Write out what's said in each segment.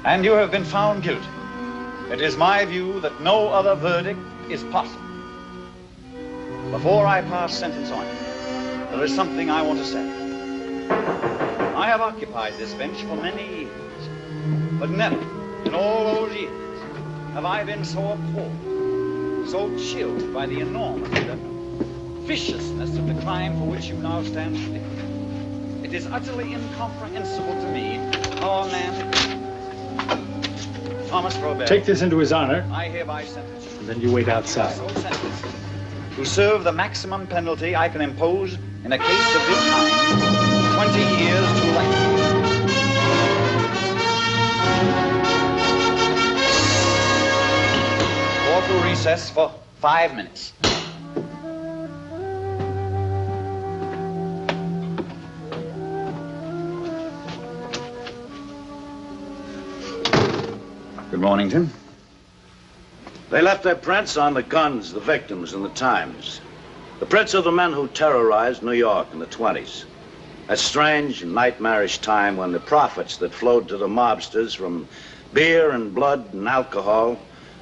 And you have been found guilty. It is my view that no other verdict is possible. Before I pass sentence on you, there is something I want to say. I have occupied this bench for many years, but never in all those years have I been so appalled, so chilled by the enormity, the viciousness of the crime for which you now stand condemned. It is utterly incomprehensible to me how a man... Thomas Robert. Take this into his honor. I hereby sentence you. And then you wait outside. So sentenced to serve the maximum penalty I can impose in a case of this kind, 20 years to life. Or to recess for 5 minutes. Good morning, Tim. They left their prints on the guns, the victims, and the times. The prints of the men who terrorized New York in the 20s. That strange and nightmarish time when the profits that flowed to the mobsters from beer and blood and alcohol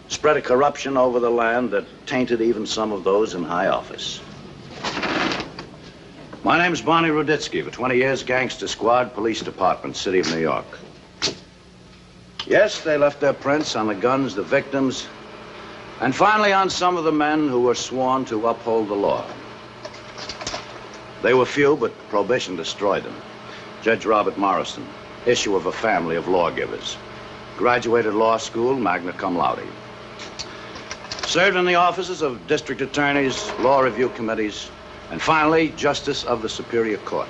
spread a corruption over the land that tainted even some of those in high office. My name's Barney Ruditsky, for 20 years, Gangster Squad, Police Department, City of New York. Yes, they left their prints on the guns, the victims, and finally on some of the men who were sworn to uphold the law. They were few, but Prohibition destroyed them. Judge Robert Morrison, issue of a family of lawgivers. Graduated law school, magna cum laude. Served in the offices of district attorneys, law review committees, and finally, Justice of the Superior Court.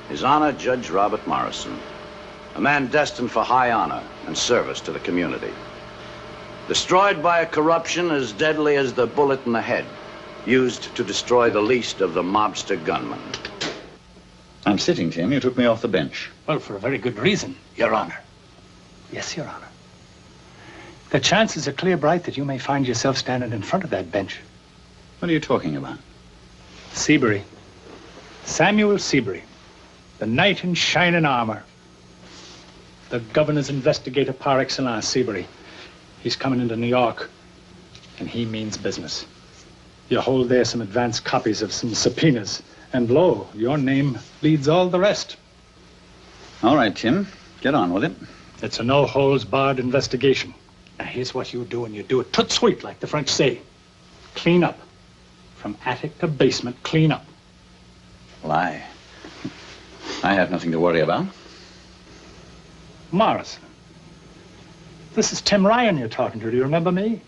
His Honor, Judge Robert Morrison. A man destined for high honor and service to the community. Destroyed by a corruption as deadly as the bullet in the head, used to destroy the least of the mobster gunmen. I'm sitting, Tim. You took me off the bench. Well, for a very good reason, Your Honor. Yes, Your Honor. The chances are clear bright that you may find yourself standing in front of that bench. What are you talking about? Seabury. Samuel Seabury. The knight in shining armor. The governor's investigator par excellence, Seabury. He's coming into New York, and he means business. You hold there some advanced copies of some subpoenas, and lo, your name leads all the rest. All right, Tim. Get on with it. It's a no-holds-barred investigation. Now, here's what you do, and you do it tout sweet, like the French say. Clean up. From attic to basement, clean up. Well, I have nothing to worry about. Morrison. This is Tim Ryan you're talking to. Do you remember me?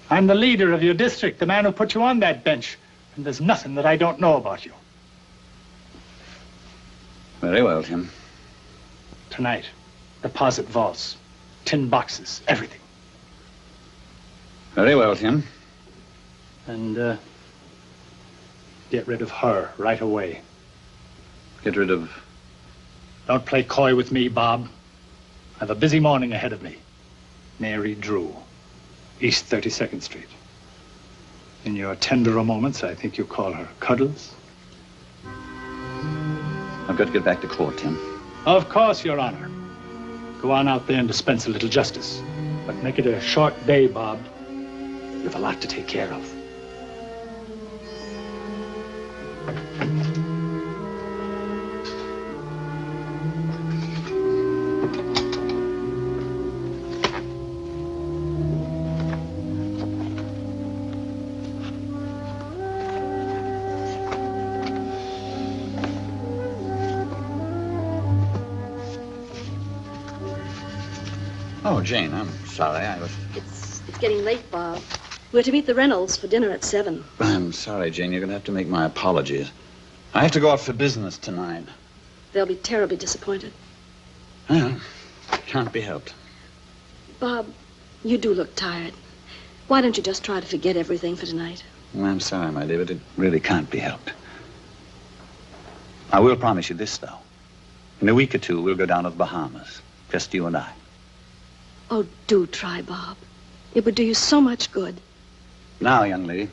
I'm the leader of your district, the man who put you on that bench. And there's nothing that I don't know about you. Very well, Tim. Tonight, deposit vaults, tin boxes, everything. Very well, Tim. And, get rid of her right away. Get rid of... Don't play coy with me, Bob. I have a busy morning ahead of me. Mary Drew, East 32nd Street. In your tenderer moments, I think you call her Cuddles. I've got to get back to court, Tim. Of course, Your Honor. Go on out there and dispense a little justice. But make it a short day, Bob. You've a lot to take care of. Oh, Jane, I'm sorry. It's getting late, Bob. We're to meet the Reynolds for dinner at 7. I'm sorry, Jane. You're going to have to make my apologies. I have to go out for business tonight. They'll be terribly disappointed. Well, can't be helped. Bob, you do look tired. Why don't you just try to forget everything for tonight? Well, I'm sorry, my dear, but it really can't be helped. I will promise you this, though. In a week or two, we'll go down to the Bahamas. Just you and I. Oh, do try, Bob. It would do you so much good. Now, young lady,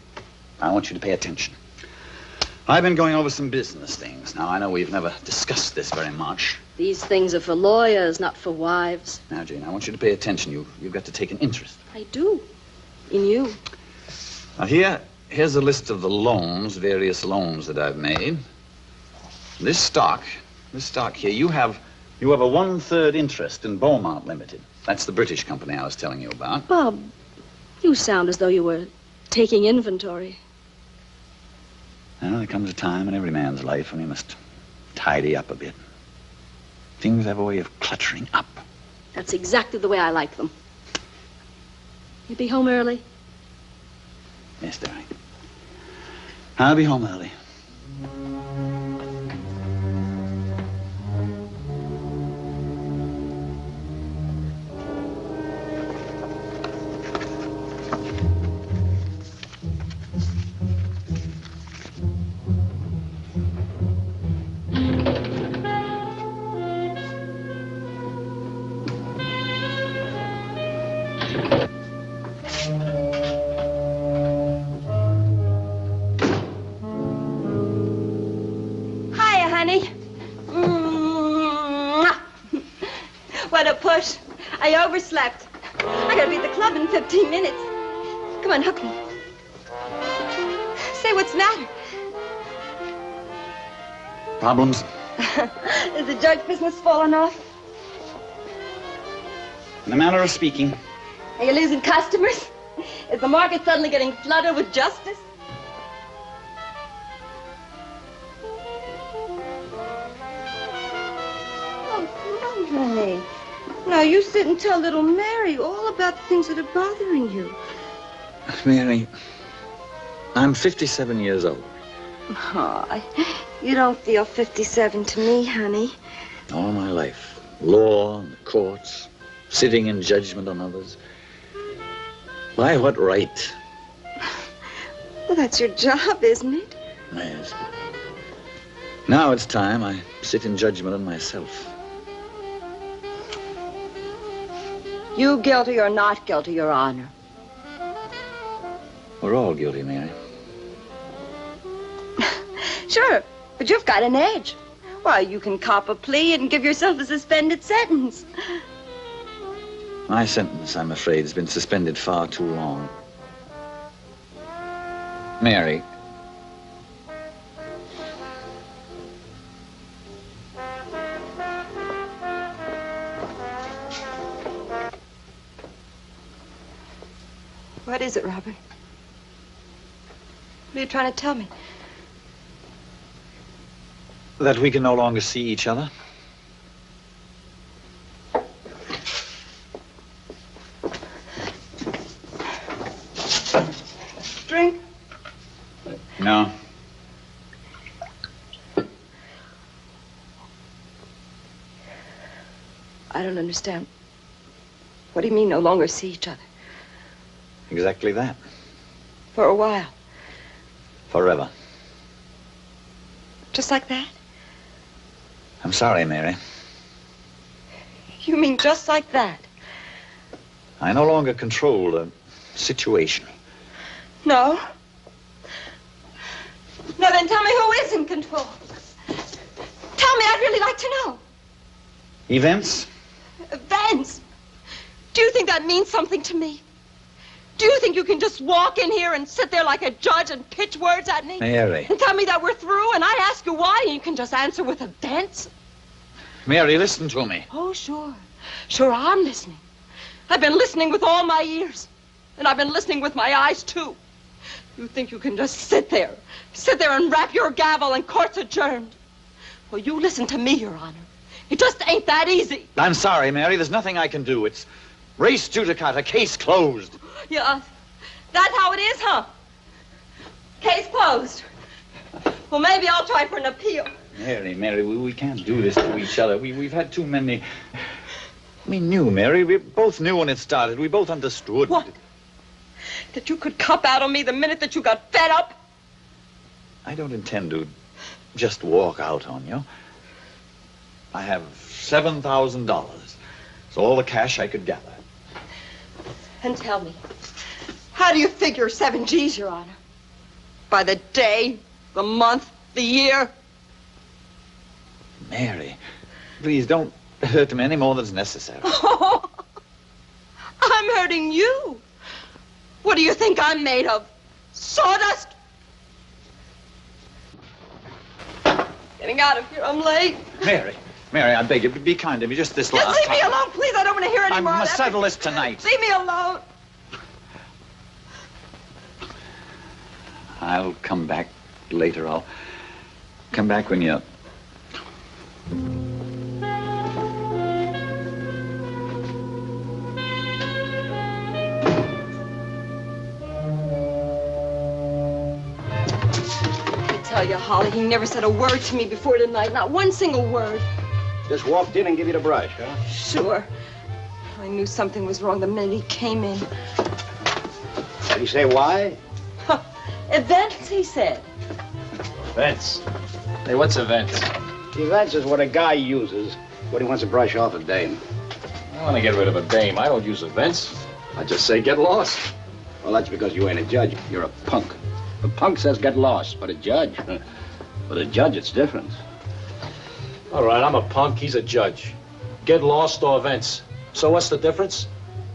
I want you to pay attention. I've been going over some business things. Now, I know we've never discussed this very much. These things are for lawyers, not for wives. Now, Jane, I want you to pay attention. You've got to take an interest. I do. In you. Now, here's a list of the loans, various loans that I've made. This stock here, you have a 1/3 interest in Beaumont Limited. That's the British company I was telling you about. Bob, you sound as though you were taking inventory. Well, there comes a time in every man's life when he must tidy up a bit. Things have a way of cluttering up. That's exactly the way I like them. You'll be home early? Yes, darling. I'll be home early. What a push. I overslept. I gotta be at the club in 15 minutes. Come on, hook me. Say, what's the matter? Problems? Is the judge business falling off? In a manner of speaking. Are you losing customers? Is the market suddenly getting flooded with justice? Oh, no, honey. Now, you sit and tell little Mary all about the things that are bothering you. Mary, I'm 57 years old. Oh, you don't feel 57 to me, honey. All my life, law and the courts, sitting in judgment on others. By what right? Well, that's your job, isn't it? Yes. Now it's time I sit in judgment on myself. You guilty or not guilty, Your Honor? We're all guilty, Mary. Sure, but you've got an edge. Why, you can cop a plea and give yourself a suspended sentence. My sentence, I'm afraid, has been suspended far too long. Mary. What is it, Robert? What are you trying to tell me? That we can no longer see each other. Drink? No. I don't understand. What do you mean, no longer see each other? Exactly that. For a while. Forever. Just like that? I'm sorry, Mary. You mean just like that? I no longer control the situation. No. No, then tell me who is in control. Tell me, I'd really like to know. Events? Events? Do you think that means something to me? Do you think you can just walk in here and sit there like a judge and pitch words at me? Mary. And tell me that we're through, and I ask you why, and you can just answer with events? Mary, listen to me. Oh, sure. Sure, I'm listening. I've been listening with all my ears. And I've been listening with my eyes, too. You think you can just sit there and rap your gavel and court's adjourned. Well, you listen to me, Your Honor. It just ain't that easy. I'm sorry, Mary. There's nothing I can do. It's res judicata, case closed. Yeah, that's how it is, huh? Case closed. Well, maybe I'll try for an appeal. Mary, we can't do this to each other. We've had too many... We knew, Mary. We both knew when it started. We both understood. What? That you could cup out on me the minute that you got fed up? I don't intend to just walk out on you. I have $7,000. It's all the cash I could gather. And tell me, how do you figure 7 G's, Your Honor? By the day, the month, The year? Mary, please don't hurt him any more than's necessary. Oh, I'm hurting you. What do you think I'm made of? Sawdust? Getting out of here, I'm late. Mary, I beg you, be kind to me just this last Just time. leave me alone, please. I don't want to hear any more I of must that. settle this tonight. Leave me alone. I'll come back later. I'll come back when you're... I tell you, Holly, he never said a word to me before tonight. Not one single word. Just walked in and give you the brush, huh? Sure. I knew something was wrong the minute he came in. Did he say why? Events, he said. Events? Hey, what's events? Events is what a guy uses when he wants to brush off a dame. I want to get rid of a dame. I don't use events. I just say get lost. Well, that's because you ain't a judge. You're a punk. A punk says get lost, but a judge... With a judge, it's different. All right, I'm a punk. He's a judge. Get lost or events. So what's the difference?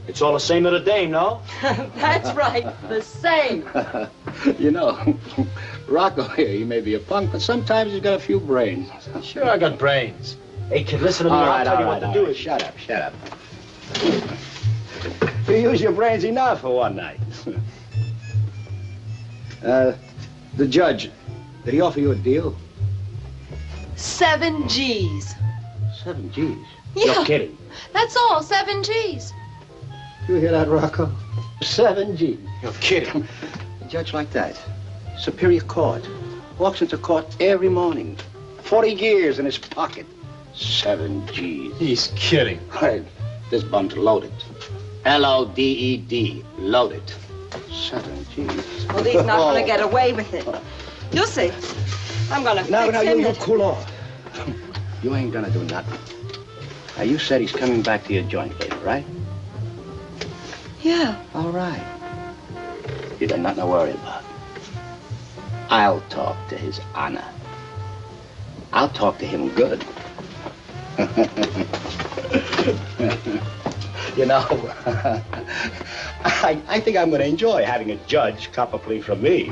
It's all the same to the dame, no? That's right. The same. You know, Rocco here, he may be a punk, but sometimes he's got a few brains. Sure, I got brains. Hey, kid, listen to me. I'll tell you what to do. Shut up. You use your brains enough for one night. The judge, did he offer you a deal? 7 G's. 7 G's? Yeah. You're kidding. That's all, 7 G's. You hear that, Rocco? 7 G's. You're kidding. A judge like that, Superior Court, walks into court every morning. 40 years in his pocket. 7 G's. He's kidding. Right. This bum's loaded. L-O-D-E-D. Loaded. 7 G's. Well, he's not going to get away with it. You'll see. I'm going to fix him. You cool off. You ain't gonna do nothing. Now, you said he's coming back to your joint later, right? Yeah. All right. You got nothing to worry about. I'll talk to his honor. I'll talk to him good. You know, I think I'm gonna enjoy having a judge cop a plea from me.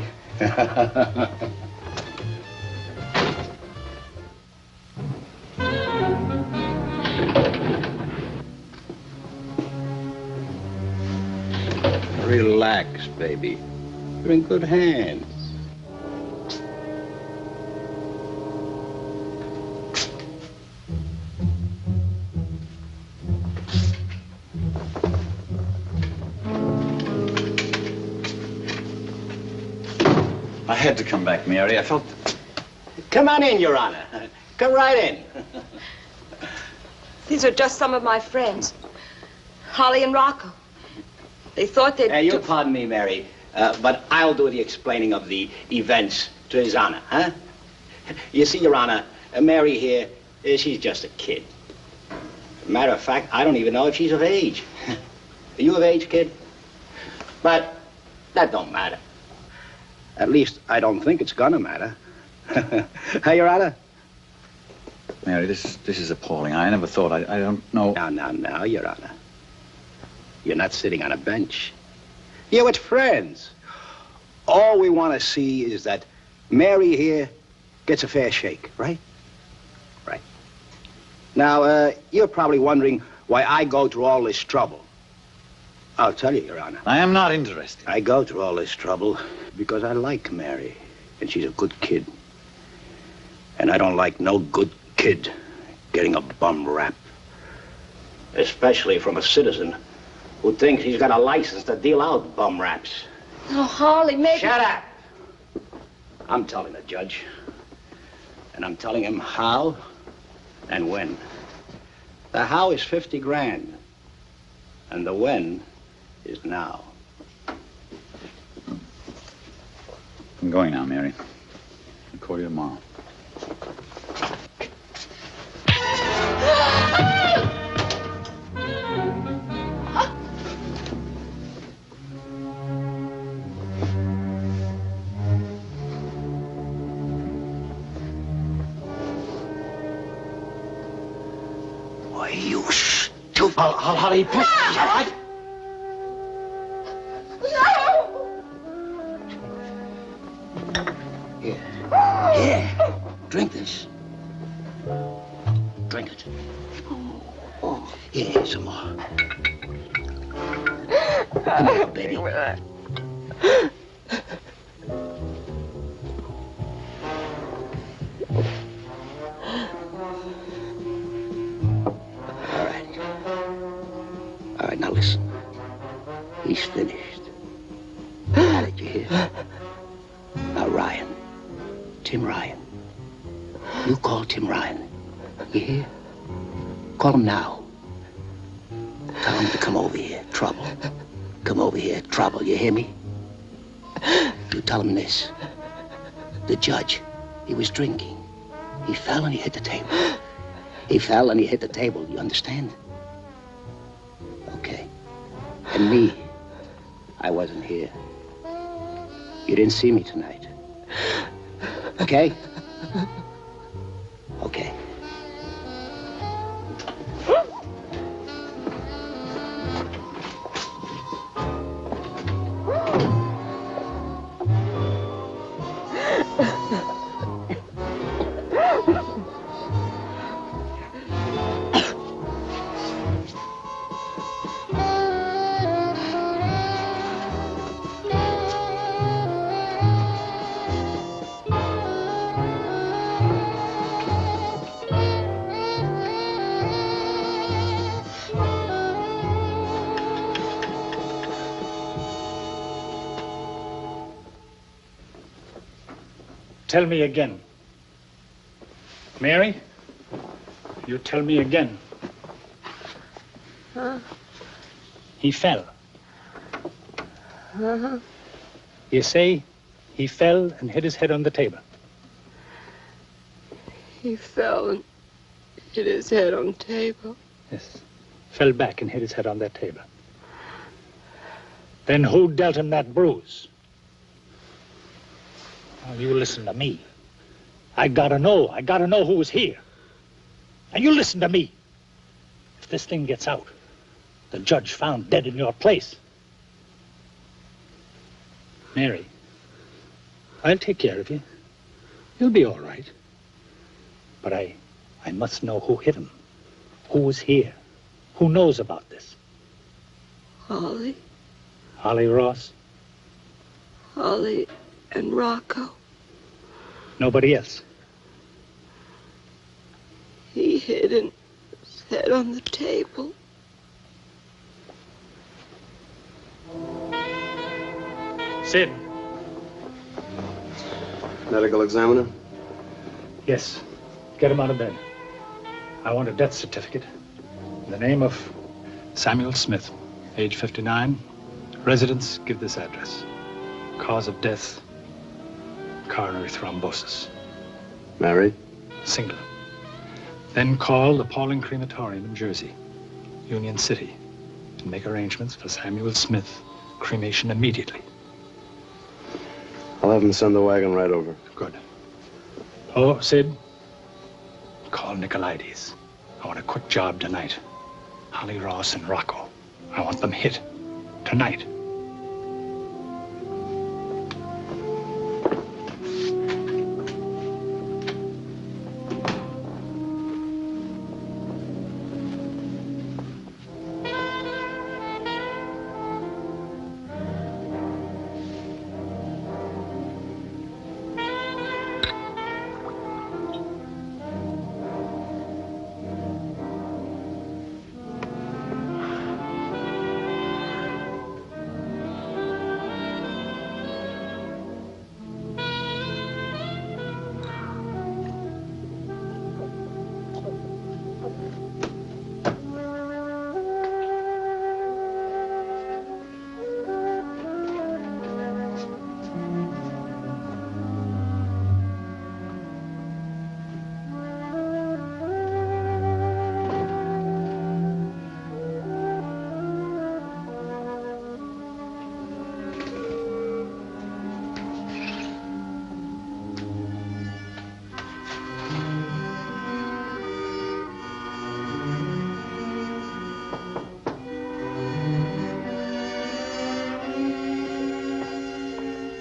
Relax, baby. You're in good hands. I had to come back, Mary. I felt... Come on in, Your Honor. Come right in. These are just some of my friends. Holly and Rocco. They thought they'd... You'll pardon me, Mary, but I'll do the explaining of the events to His Honor, huh? You see, Your Honor, Mary here, she's just a kid. Matter of fact, I don't even know if she's of age. Are you of age, kid? But that don't matter. At least, I don't think it's gonna matter. Hey, Your Honor? Mary, this is appalling. I never thought. I don't know... Now, Your Honor. You're not sitting on a bench. You're with friends. All we want to see is that Mary here gets a fair shake, right? Right. Now, you're probably wondering why I go through all this trouble. I'll tell you, Your Honor. I am not interested. I go through all this trouble because I like Mary, and she's a good kid. And I don't like no good kid getting a bum rap. Especially from a citizen who thinks he's got a license to deal out bum raps. Oh, Holly, maybe... Shut up! I'm telling the judge. And I'm telling him how and when. The how is 50 grand. And the when is now. I'm going now, Mary. I'll call you tomorrow. boy, you stupid. Holly, push. No! Here, drink this. Drink it. Here, some more. Come here, baby. All right, now listen. He's finished. How did you hear? Now, Ryan. Tim Ryan. You call Tim Ryan. You hear? Call him now. Tell him to come over here. Trouble. Come over here. Trouble. You hear me? You tell him this. The judge, he was drinking. He fell and he hit the table. He fell and he hit the table. You understand? Okay. And me, I wasn't here. You didn't see me tonight. Okay? Okay. Tell me again. Mary, you tell me again. Huh? He fell. Uh-huh. You say he fell and hit his head on the table. He fell and hit his head on the table. Yes. Fell back and hit his head on that table. Then who dealt him that bruise? Now, you listen to me. I gotta know who was here. And you listen to me. If this thing gets out, the judge found dead in your place. Mary, I'll take care of you. You'll be all right. But I must know who hit him. Who was here? Who knows about this? Holly. Holly Ross? Holly and Rocco. Nobody else? He hit his head on the table. Sid. Medical examiner? Yes. Get him out of bed. I want a death certificate. In the name of Samuel Smith, age 59. Residence, give this address. Cause of death, coronary thrombosis. Married? Single. Then call the Pauling Crematorium in Jersey, Union City, and make arrangements for Samuel Smith cremation immediately. I'll have him send the wagon right over. Good. Oh, Sid, call Nicolaides. I want a quick job tonight. Holly Ross and Rocco. I want them hit tonight.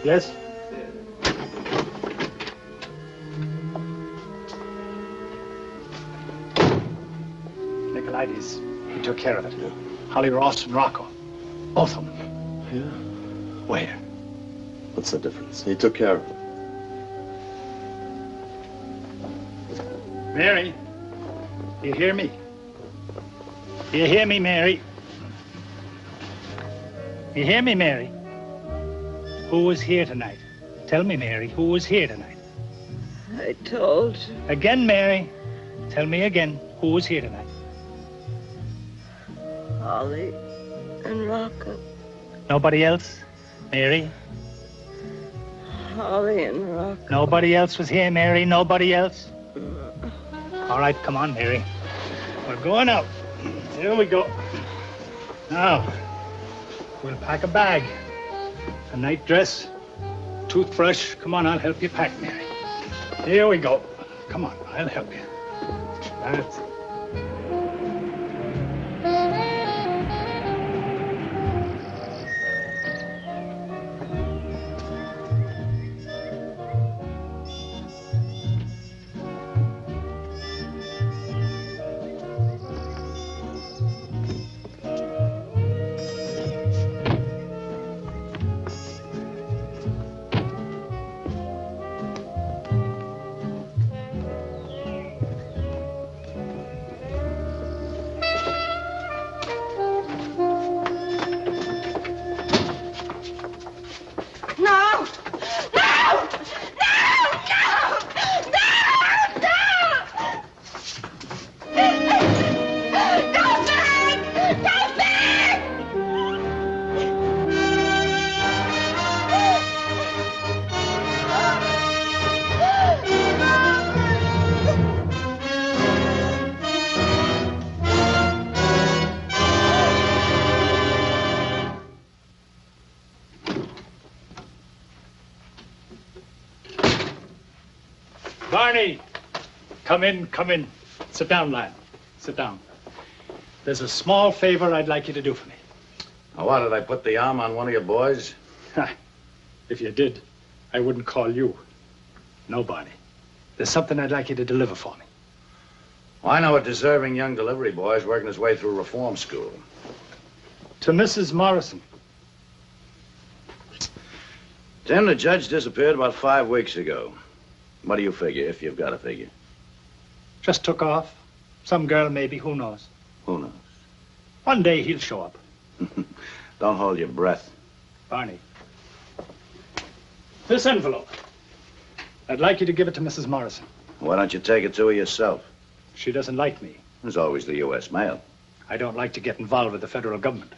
Yes? Nicolaides, he took care of it. Yeah. Holly Ross and Rocco. Both of them. Yeah? Where? What's the difference? He took care of it. Mary, do you hear me? Do you hear me, Mary? You hear me, Mary? Who was here tonight? Tell me, Mary, who was here tonight? I told you. Again, Mary. Tell me again, who was here tonight? Holly and Rocco. Nobody else? Mary? Holly and Rocco. Nobody else was here, Mary? Nobody else? All right, come on, Mary. We're going out. Here we go. Now, we'll pack a bag. A night dress, toothbrush. Come on, I'll help you pack, Mary. Here we go. Come on, I'll help you. That's it. Barney, come in, come in. Sit down, lad. Sit down. There's a small favor I'd like you to do for me. Now, what, did I put the arm on one of your boys? If you did, I wouldn't call you. No, Barney. There's something I'd like you to deliver for me. Well, I know a deserving young delivery boy is working his way through reform school. To Mrs. Morrison. Tim, the judge disappeared about 5 weeks ago. What do you figure, if you've got a figure? Just took off. Some girl, maybe. Who knows? Who knows? One day he'll show up. Don't hold your breath. Barney. This envelope. I'd like you to give it to Mrs. Morrison. Why don't you take it to her yourself? She doesn't like me. There's always the U.S. mail. I don't like to get involved with the federal government.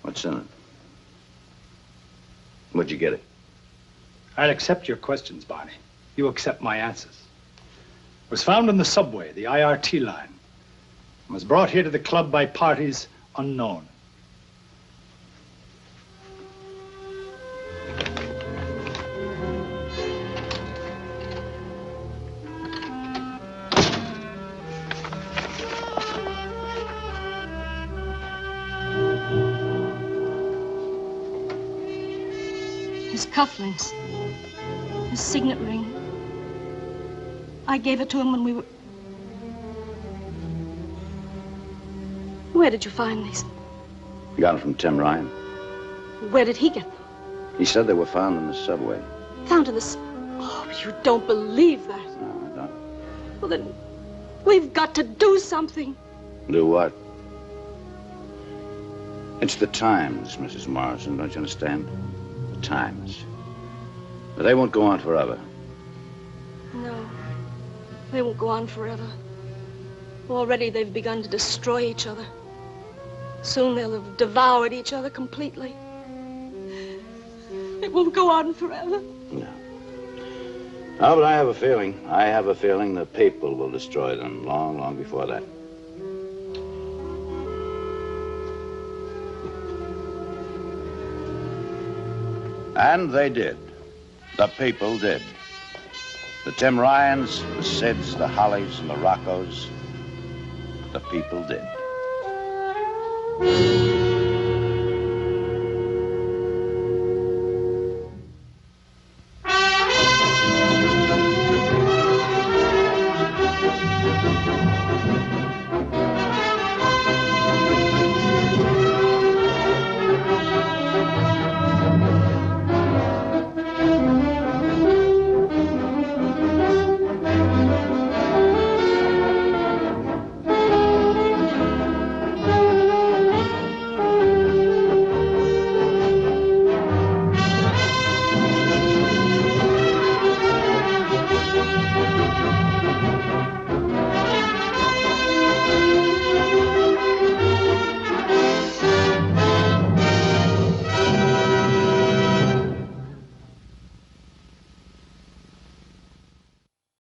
What's in it? Where'd you get it? I'll accept your questions, Barney. You accept my answers. It was found in the subway, the IRT line. It was brought here to the club by parties unknown. His cufflinks. His signet ring. I gave it to him when we were... Where did you find these? Got them from Tim Ryan. Where did he get them? He said they were found in the subway. Found in the... Oh, you don't believe that. No, I don't. Well, then, we've got to do something. Do what? It's the times, Mrs. Morrison, don't you understand? The times. But they won't go on forever. No, they won't go on forever. Already they've begun to destroy each other. Soon they'll have devoured each other completely. It won't go on forever. No. No, but I have a feeling the people will destroy them long, long before that. And they did. The people did. The Tim Ryans, the Sids, the Hollies, and the Roccos. The people did.